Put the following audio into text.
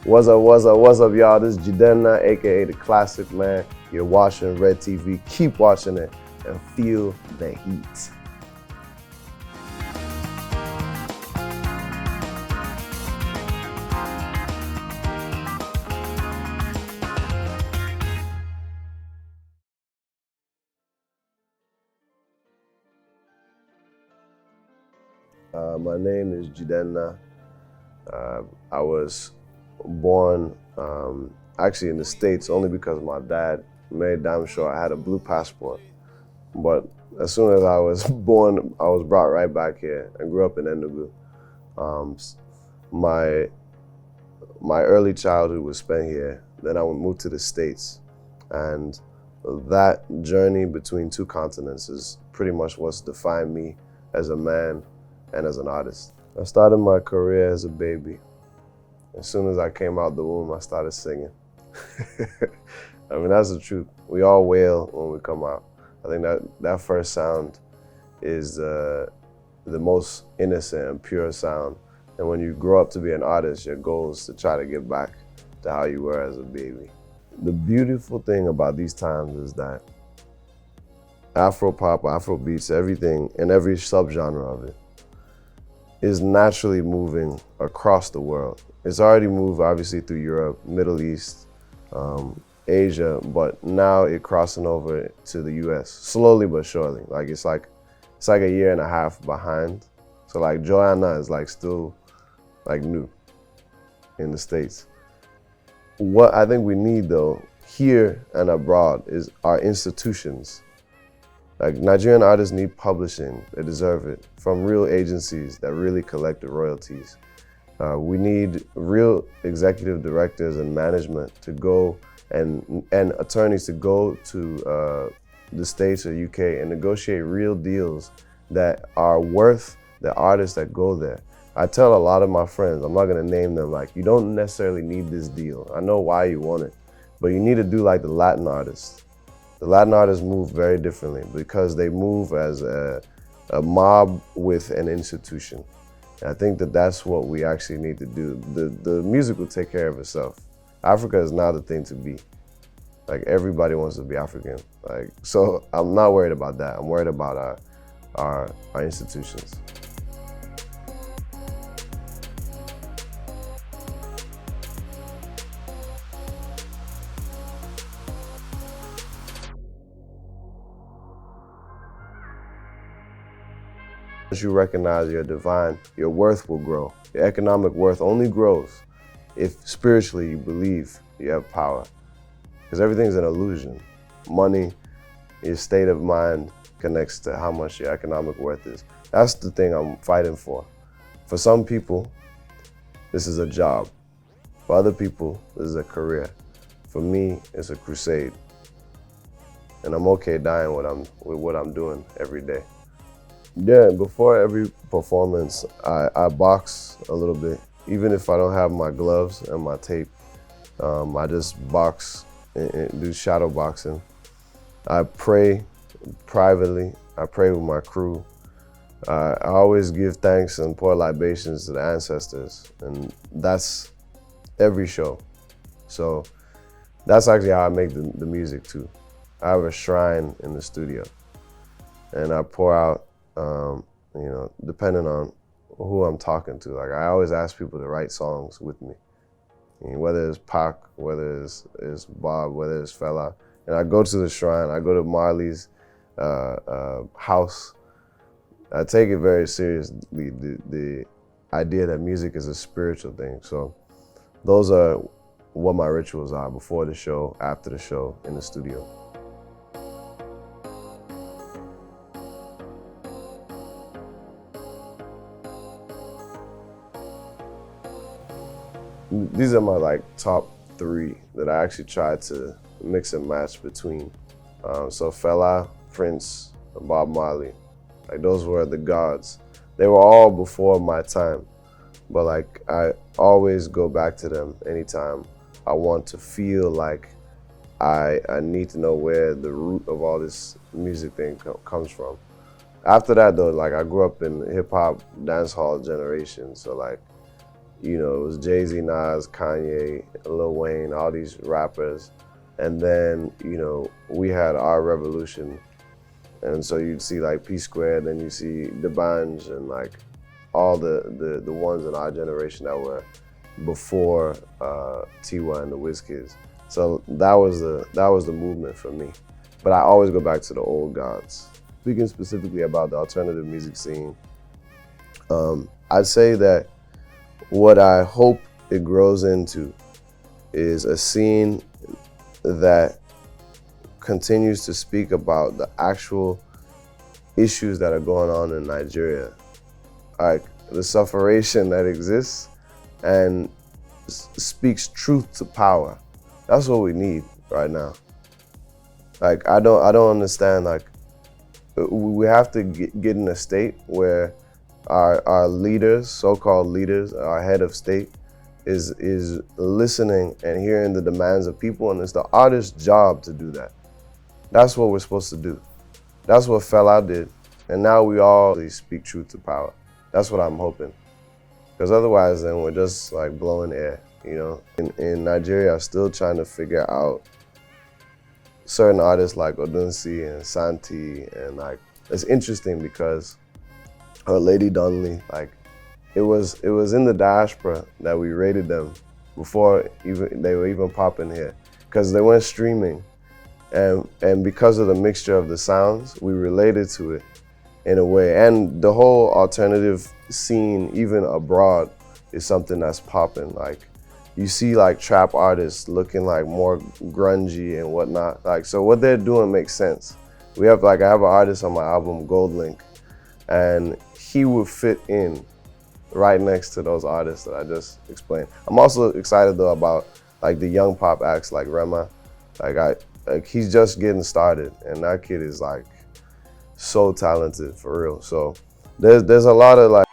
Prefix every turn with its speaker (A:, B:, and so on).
A: What's up, y'all? This is Jidenna, aka The Classic Man. You're watching Redtv. Keep watching it and feel the heat. My name is Jidenna. I was born actually in the States only because my dad made damn sure I had a blue passport. But as soon as I was born, I was brought right back here. I grew up in Enugu. My early childhood was spent here. Then I moved to the States. And that journey between two continents is pretty much what's defined me as a man and as an artist. I started my career as a baby. As soon as I came out the womb, I started singing. I mean, that's the truth. We all wail when we come out. I think that first sound is the most innocent and pure sound. And when you grow up to be an artist, your goal is to try to get back to how you were as a baby. The beautiful thing about these times is that Afro pop, Afro beats, everything, and every subgenre of it is naturally moving across the world. It's already moved obviously through Europe, Middle East, Asia, but now it's crossing over to the US, slowly but surely. It's like a year and a half behind. So like Joanna is like still like new in the States. What I think we need though, here and abroad, is our institutions. Like Nigerian artists need publishing, they deserve it, from real agencies that really collect the royalties. We need real executive directors and management to go and attorneys to go to the States or UK and negotiate real deals that are worth the artists that go there. I tell a lot of my friends, I'm not gonna name them, like, you don't necessarily need this deal. I know why you want it, but you need to do like the Latin artists. The Latin artists move very differently because they move as a mob with an institution. And I think that's what we actually need to do. The music will take care of itself. Africa is now the thing to be. Like, everybody wants to be African. So I'm not worried about that. I'm worried about our institutions. Once you recognize you're divine, your worth will grow. Your economic worth only grows if spiritually you believe you have power. Because everything's an illusion. Money, your state of mind connects to how much your economic worth is. That's the thing I'm fighting for. For some people, this is a job. For other people, this is a career. For me, it's a crusade. And I'm okay dying with what I'm doing every day. Yeah, before every performance, I box a little bit. Even if I don't have my gloves and my tape, I just box and do shadow boxing. I pray privately. I pray with my crew. I always give thanks and pour libations to the ancestors, and that's every show. So that's actually how I make the music too. I have a shrine in the studio, and I pour out, depending on who I'm talking to. Like, I always ask people to write songs with me. Whether it's Pac, whether it's Bob, whether it's Fela. And I go to the shrine, I go to Marley's house. I take it very seriously, the idea that music is a spiritual thing. So those are what my rituals are: before the show, after the show, in the studio. These are my top 3 that I actually tried to mix and match between. So Fela, Prince, and Bob Marley, those were the gods. They were all before my time, but I always go back to them anytime I want to feel like I need to know where the root of all this music thing comes from. After that though, I grew up in hip hop, dance hall generation, so You know, it was Jay-Z, Nas, Kanye, Lil Wayne, all these rappers. And then, you know, we had our revolution. And so you'd see like P Squared, then you see D'banj and like all the ones in our generation that were before T.Y. and the WizKids. So that was the movement for me. But I always go back to the old gods. Speaking specifically about the alternative music scene, I'd say that what I hope it grows into is a scene that continues to speak about the actual issues that are going on in Nigeria, like the sufferation that exists, and speaks truth to power. That's what we need right now. Like I don't understand. Like we have to get in a state where our leaders, so-called leaders, our head of state, is listening and hearing the demands of people, and it's the artist's job to do that. That's what we're supposed to do. That's what Fela did, and now we all speak truth to power. That's what I'm hoping, because otherwise then we're just like blowing air, you know. In Nigeria, I'm still trying to figure out certain artists like Odunsi and Santi, and like it's interesting because Lady Donnelly, like it was in the Diaspora that we rated them before they were even popping here, because they went streaming, and because of the mixture of the sounds, we related to it in a way. And the whole alternative scene, even abroad, is something that's popping. Like you see like trap artists looking like more grungy and whatnot. Like, so what they're doing makes sense. I have an artist on my album, Gold Link, and he would fit in right next to those artists that I just explained. I'm also excited though about like the young pop acts like Rema. Like he's just getting started, and that kid is like so talented for real. So there's a lot of like